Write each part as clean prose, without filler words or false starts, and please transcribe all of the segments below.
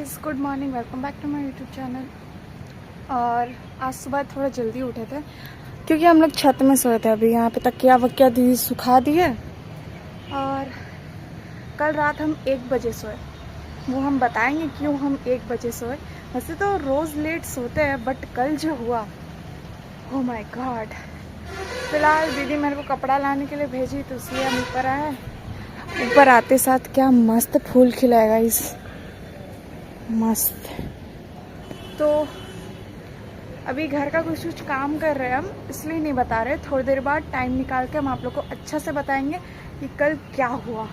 Guys, good morning. Welcome back to my YouTube channel. और आज सुबह थोड़ा जल्दी उठे थे क्योंकि हम लोग छत में सोए थे। अभी यहाँ पे तकिया वकिया दीदी सुखा दिए। और कल रात हम 1 बजे सोए। वो हम बताएंगे क्यों हम 1 बजे सोए। वैसे तो रोज़ लेट सोते हैं, बट कल जो हुआ, ओह माय गॉड। फिलहाल दीदी मेरे को कपड़ा लाने के लिए भेजी, तो इसलिए हम ऊपर आए। ऊपर आते साथ क्या मस्त फूल खिलाएगा इस मस्त। तो अभी घर का कुछ कुछ काम कर रहे हैं हम, इसलिए नहीं बता रहे। थोड़ी देर बाद टाइम निकाल के हम आप लोग को अच्छा से बताएंगे कि कल क्या हुआ।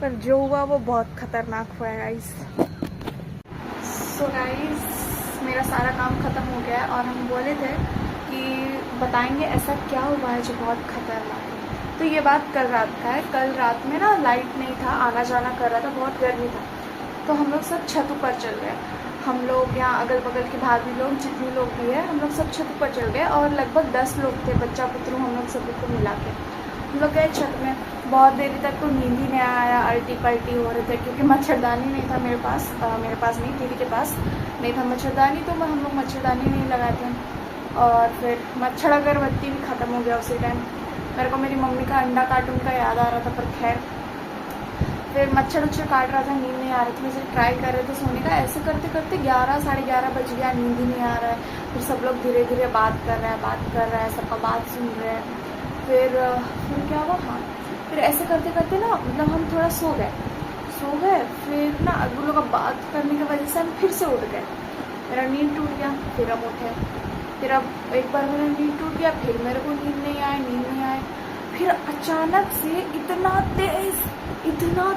पर जो हुआ वो बहुत खतरनाक हुआ है गाइस। सो गाइस, मेरा सारा काम ख़त्म हो गया है और हम बोले थे कि बताएंगे ऐसा क्या हुआ है जो बहुत खतरनाक है। तो ये बात कल रात का है। कल रात में ना लाइट नहीं था, आना जाना कर रहा था, बहुत गर्मी था। तो हम लोग सब छत ऊपर चल गए। हम लोग यहाँ अगल बगल के भाभी लोग जितने लोग भी है, हम लोग सब छत ऊपर चल गए। और लगभग 10 लोग थे, बच्चा पुत्रू हम लोग सभी को मिला के हम लोग गए छत में। बहुत देरी तक तो नींद ही नहीं आया, अल्टी पल्टी हो रहे थे क्योंकि मच्छरदानी नहीं था मेरे पास नहीं, दीदी के पास नहीं था मच्छरदानी, तो हम लोग मच्छरदानी नहीं लगाए थे। और फिर मच्छर अगरबत्ती भी ख़त्म हो गया उसी टाइम। मेरे को मेरी मम्मी का अंडा कार्टून का याद आ रहा था, पर खैर फिर मच्छर उच्छर काट रहा था, नींद नहीं आ रही थी। मुझे ट्राई कर रहे थे सोने का, ऐसे करते करते 11 साढ़े 11 बज गया, नींद ही नहीं आ रहा है। फिर सब लोग धीरे धीरे बात कर रहे हैं, सबका बात सुन रहे हैं। फिर क्या हुआ, हाँ, फिर ऐसे करते करते ना मतलब हम थोड़ा सो गए। फिर ना वो लोग बात करने की वजह से हम फिर से उठ गए। मेरा नींद टूट गया, फिर हम उठे। फिर अब एक बार मेरा नींद टूट गया, फिर मेरे को नींद नहीं आए। फिर अचानक से इतना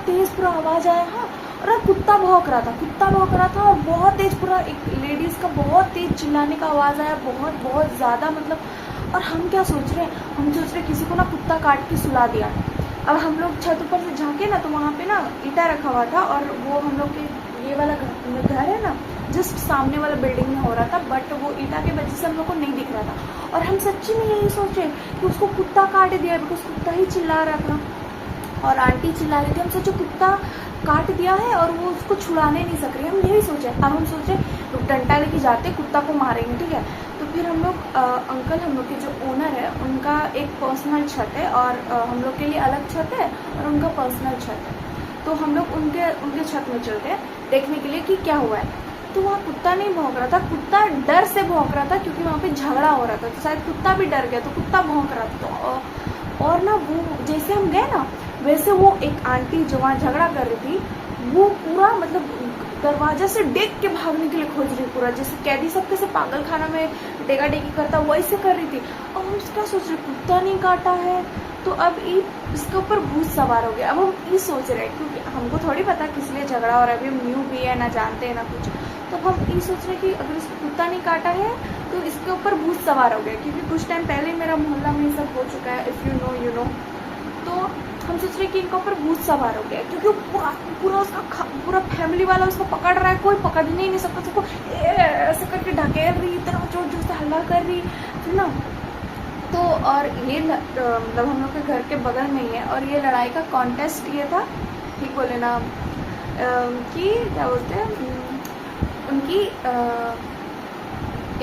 तेज पूरा आवाज़ आया। हाँ, और कुत्ता भौंक रहा था और बहुत तेज, पूरा एक लेडीज़ का बहुत तेज चिल्लाने का आवाज़ आया, बहुत ज़्यादा मतलब। और हम क्या सोच रहे हैं, हम सोच रहे किसी को ना कुत्ता काट के सुला दिया। अब हम लोग छत ऊपर से झाँके ना, तो वहाँ पे ना ईटा रखा हुआ था, और वो हम लोग के ये वाला घर है ना, जस्ट सामने वाला बिल्डिंग में हो रहा था। बट वो ईटा की वजह से हम लोग को नहीं दिख रहा था। और हम सच्ची में यही सोचे कि उसको कुत्ता काट दिया, बिकॉज कुत्ता ही चिल्ला रहा था और आंटी चिल्ला रही थी। हम सोचे कुत्ता काट दिया है और वो उसको छुड़ाने नहीं सक रही, हम यही सोचे। अब हम सोचे डंडा लेके जाते, कुत्ता को मारेंगे, ठीक है। तो फिर हम लोग अंकल, हम लोग के जो ओनर है, उनका एक पर्सनल छत है और हम लोग के लिए अलग छत है और उनका पर्सनल छत है। तो हम लोग उनके छत में चलते हैं देखने के लिए कि क्या हुआ है। तो वहाँ कुत्ता नहीं भौंक रहा था, कुत्ता डर से भौंक रहा था क्योंकि वहाँ पे झगड़ा हो रहा था। तो शायद कुत्ता भी डर गया, तो कुत्ता भौंक रहा था। और ना वो जैसे हम गए ना, वैसे वो एक आंटी जो वहाँ झगड़ा कर रही थी, वो पूरा मतलब दरवाजा से डेग के भागने के लिए खोज रही, पूरा जैसे कैदी सबके से पागल खाना में डेगा डेगी करता वैसे कर रही थी। अब हम क्या सोच रहे, कुत्ता नहीं काटा है तो अब इसके ऊपर भूत सवार हो गया। अब हम ये सोच रहे हैं क्योंकि हमको थोड़ी पता किस लिए झगड़ा हो रहा है, अभी हम न्यू भी है, ना जानते हैं ना कुछ। तो हम ये सोच रहे कि अगर इसको कुत्ता नहीं काटा है तो इसके ऊपर भूत सवार हो गया, क्योंकि कुछ टाइम पहले मेरा मोहल्ला में ये सब हो चुका है, इफ़ यू नो। तो हम सोच रहे कि इनका ऊपर भूत सवार हो गया, क्योंकि पूरा उसका पूरा फैमिली वाला उसको पकड़ रहा है, कोई पकड़ ही नहीं सकता। सबको ऐसे करके ढकेल रही, इतना जोर जोर से हल्ला कर रही है ना। तो और ये मतलब हम लोग के घर के बगल में ही है, और ये लड़ाई का कॉन्टेस्ट ये था, ठीक बोले ना, कि क्या बोलते हैं, उनकी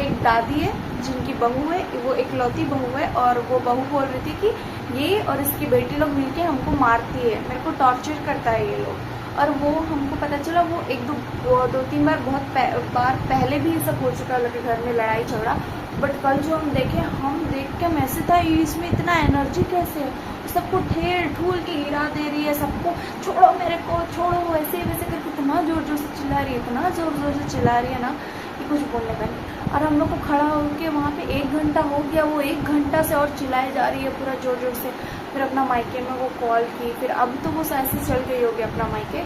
एक दादी है जिनकी बहू है, वो इकलौती बहू है, और वो बहू बोल रही थी कि ये और इसकी बेटी लोग मिलके हमको मारती है, मेरे को टॉर्चर करता है ये लोग। और वो हमको पता चला वो दो तीन बार बहुत बार पहले भी ये सब हो चुका है लोग के घर में, लड़ाई झगड़ा। बट कल जो हम देख के हम ऐसे था, इसमें इतना एनर्जी कैसे है, सबको ठेल ठूल के गिरा दे रही है, सबको छोड़ो मेरे को छोड़ो, ऐसे वैसे करके इतना जोर जोर से चिल्ला रही है, इतना जोर जोर से चिल्ला रही है ना कि कुछ बोलने का नहीं। और हम लोग को खड़ा होकर वहाँ पे 1 घंटा हो गया, वो 1 घंटा से और चिल्लाई जा रही है पूरा जोर जोर से। फिर अपना मायके में वो कॉल की, फिर अब तो वो ऐसे चल गई होगी अपना मायके।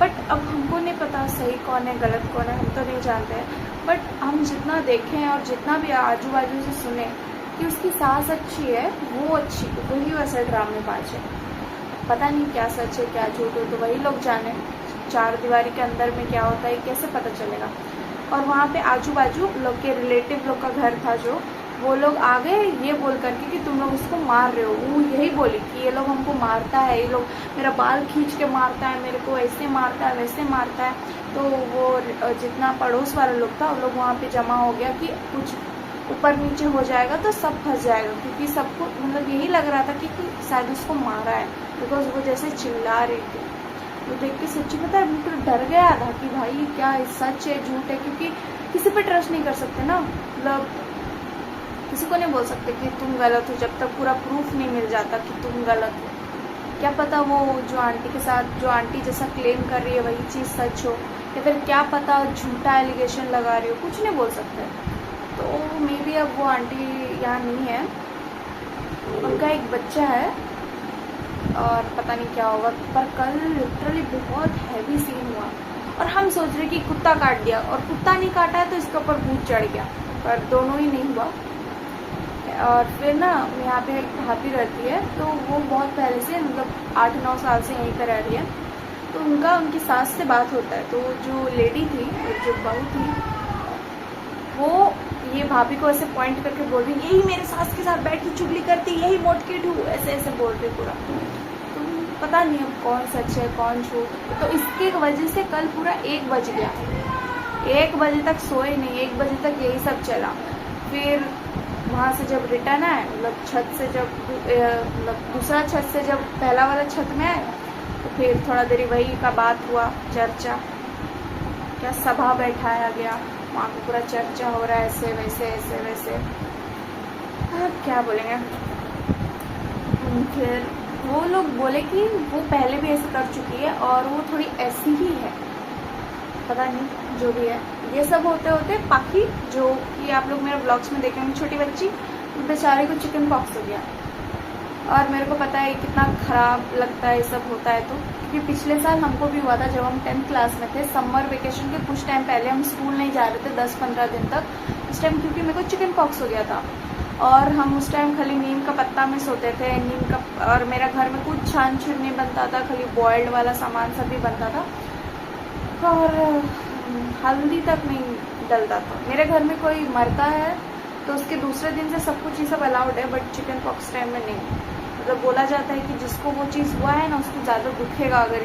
बट अब हमको नहीं पता सही कौन है गलत कौन है, हम तो नहीं जानते हैं। बट हम जितना देखें और जितना भी आजू बाजू से सुने कि उसकी सास अच्छी है, वो अच्छी, वही वैसे ड्रामेबाज है। पता नहीं क्या सच है क्या झूठ हो, तो वही लोग जाने। 4 दीवारी के अंदर में क्या होता है कैसे पता चलेगा। और वहाँ पे आजू बाजू लोग के रिलेटिव लोग का घर था जो, वो लोग आ गए ये बोल करके कि तुम लोग उसको मार रहे हो। वो यही बोली कि ये लोग हमको मारता है, ये लोग मेरा बाल खींच के मारता है, मेरे को ऐसे मारता है वैसे मारता है। तो वो जितना पड़ोस वाला लोग था वो लोग वहाँ पे जमा हो गया कि कुछ ऊपर नीचे हो जाएगा तो सब फंस जाएगा, क्योंकि सबको मतलब यही लग रहा था कि शायद उसको मारा है, बिकॉज वो जैसे चिल्ला रही थी। वो देख के सच्ची पता है बिल्कुल डर गया था कि भाई क्या सच है झूठ है, क्योंकि किसी पे ट्रस्ट नहीं कर सकते ना, मतलब किसी को नहीं बोल सकते कि तुम गलत हो जब तक पूरा प्रूफ नहीं मिल जाता कि तुम गलत हो। क्या पता वो जो आंटी के साथ जो आंटी जैसा क्लेम कर रही है वही चीज़ सच हो, या फिर क्या पता झूठा एलिगेशन लगा रही हो, कुछ नहीं बोल सकते। तो मे बी अब वो आंटी यहाँ नहीं है, उनका एक बच्चा है और पता नहीं क्या होगा। पर कल लिटरली बहुत हैवी सीन हुआ और हम सोच रहे कि कुत्ता काट दिया, और कुत्ता नहीं काटा है तो इसके ऊपर भूत चढ़ गया, पर दोनों ही नहीं हुआ। और फिर ना यहाँ पे एक भाभी रहती है, तो वो बहुत पहले से मतलब 8-9 साल से यहीं पर रह रही है। तो उनकी सास से बात होता है, तो जो लेडी थी जो बहू थी वो ये भाभी को ऐसे पॉइंट करके बोल रही यही मेरे सास के साथ बैठ के चुगली करती, यही मोटकीट हूँ, ऐसे ऐसे बोल रही पूरा। तो पता नहीं अब कौन सच है कौन झूठ। तो इसके वजह से कल पूरा 1 बज गया, 1 बजे तक सोए नहीं, 1 बजे तक यही सब चला। फिर वहाँ से जब रिटर्न आए, मतलब छत से जब मतलब दूसरा छत से जब पहला वाला छत में आए, तो फिर थोड़ा देरी वही का बात हुआ, चर्चा, क्या सभा बैठाया गया, वहाँ पे पूरा चर्चा हो रहा है ऐसे वैसे ऐसे वैसे, क्या बोलेंगे। फिर वो लोग बोले कि वो पहले भी ऐसे कर चुकी है और वो थोड़ी ऐसी ही है, पता नहीं जो भी है। ये सब होते होते पाखी जो कि आप लोग मेरे ब्लॉग्स में देखेंगे, छोटी बच्ची, बेचारे को चिकन पॉक्स हो गया। और मेरे को पता है कितना ख़राब लगता है ये सब होता है, तो क्योंकि पिछले साल हमको भी हुआ था जब हम 10th क्लास में थे, समर वेकेशन के कुछ टाइम पहले हम स्कूल नहीं जा रहे थे 10-15 दिन तक। उस टाइम क्योंकि मेरे को चिकन पॉक्स हो गया था और हम उस टाइम खाली नीम का पत्ता में सोते थे, नीम का, और मेरा घर में कुछ छान छीन नहीं बनता था, खाली बॉयल्ड वाला सामान सब भी बनता था और हल्दी तक नहीं डलता था। मेरे घर में कोई मरता है तो उसके दूसरे दिन से सब कुछ ये सब अलाउड है, बट चिकन पॉक्स टाइम में नहीं। मतलब बोला जाता है कि जिसको वो चीज़ हुआ है ना उसको ज़्यादा दुखेगा अगर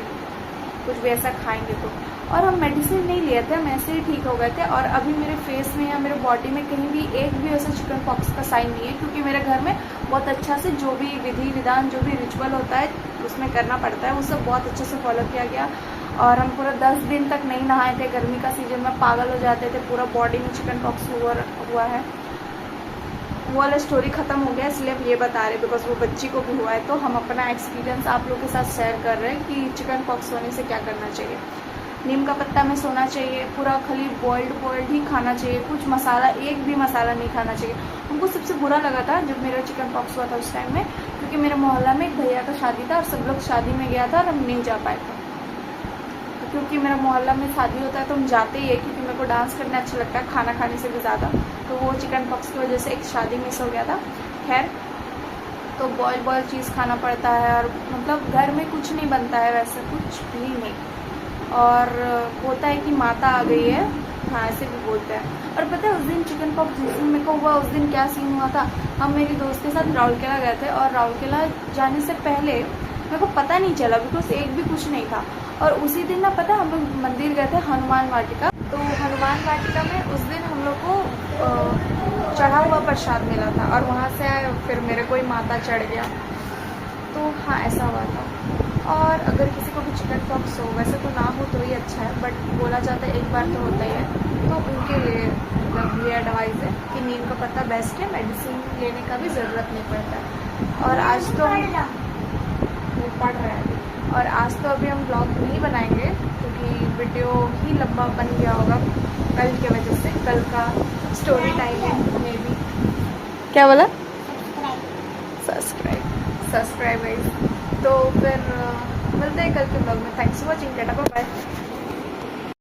कुछ भी ऐसा खाएंगे तो। और हम मेडिसिन नहीं लिए थे, हम ऐसे ही ठीक हो गए थे। और अभी मेरे फेस में या मेरे बॉडी में कहीं भी एक भी ऐसा चिकन पॉक्स का साइन नहीं है, क्योंकि मेरे घर में बहुत अच्छा से जो भी विधि विधान जो भी रिचुअल होता है उसमें करना पड़ता है, वो सब बहुत अच्छे से फॉलो किया गया। और हम पूरा 10 दिन तक नहीं नहाए थे, गर्मी का सीजन में पागल हो जाते थे, पूरा बॉडी में चिकन पॉक्स हुआ है। वो वाला स्टोरी ख़त्म हो गया, इसलिए अब ये बता रहे बिकॉज वो बच्ची को भी हुआ है, तो हम अपना एक्सपीरियंस आप लोगों के साथ शेयर कर रहे हैं कि चिकन पॉक्स होने से क्या करना चाहिए। नीम का पत्ता में सोना चाहिए, पूरा खाली बॉइल्ड ही खाना चाहिए, कुछ मसाला, एक भी मसाला नहीं खाना चाहिए। हमको सबसे बुरा लगा था जब मेरा चिकन पॉक्स हुआ था उस टाइम में, क्योंकि मेरे मोहल्ला में एक भैया का शादी था और सब लोग शादी में गया था और हम नहीं जा पाए थे। क्योंकि मेरा मोहल्ला में शादी होता है तो हम जाते ही है, क्योंकि मेरे को डांस करना अच्छा लगता है खाना खाने से भी ज़्यादा। तो वो चिकन पॉक्स की वजह से एक शादी मिस हो गया था। खैर, तो बॉयल चीज़ खाना पड़ता है और मतलब घर में कुछ नहीं बनता है वैसे, कुछ भी नहीं। और होता है कि माता आ गई है, हाँ ऐसे भी बोलते हैं। और पता है उस दिन चिकन पॉक्स जिस दिन मेरे को हुआ उस दिन क्या सीन हुआ था, हम मेरी दोस्त के साथ राउरकेला गए थे और राउरकेला जाने से पहले मेरे को पता नहीं चला बिकॉज एक भी कुछ नहीं था। और उसी दिन ना पता हम लोग मंदिर गए थे हनुमान वाटिका, तो हनुमान वाटिका में उस दिन हम लोग को चढ़ा हुआ प्रसाद मिला था और वहाँ से फिर मेरे को ही माता चढ़ गया। तो हाँ ऐसा हुआ था। और अगर किसी को भी चिकन पॉक्स हो, वैसे तो ना हो तो ही अच्छा है, बट बोला जाता है एक बार तो होता ही है, तो उनके लिए मतलब ये एडवाइस है कि नीम का पत्ता बेस्ट है, मेडिसिन लेने का भी ज़रूरत नहीं पड़ता है। और आज तो वो पढ़ रहा है और आज तो अभी हम ब्लॉग नहीं बनाएंगे क्योंकि वीडियो ही लंबा बन गया होगा कल की वजह से। कल का स्टोरी टाइम है मे बी। क्या बोला? सब्सक्राइब। तो फिर मिलते हैं कल के ब्लॉग में। Thanks for watching, tata bye bye.